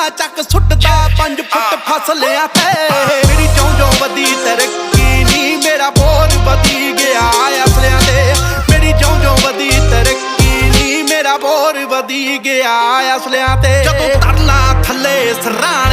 ਚੱਕ ਸੁੱਟਦਾ 5 ਫੁੱਟ ਫਸਲਿਆਂ ਤੇ। ਮੇਰੀ ਜਿਉਂ-ਜਿਉਂ ਵਧੀ ਤਰੱਕੀ ਨੀ ਮੇਰਾ ਬੋਰ ਵਧੀ ਗਿਆ ਅਸਲਿਆਂ ਤੇ। ਮੇਰੀ ਜਿਉਂ-ਜਿਉਂ ਵਧੀ ਤਰੱਕੀ ਨੀ ਮੇਰਾ ਬੋਰ ਵਧੀ ਗਿਆ ਅਸਲਿਆਂ ਤੇ। ਜਦੋਂ ਤਰਲਾ ਥੱਲੇ ਸਰਾਂ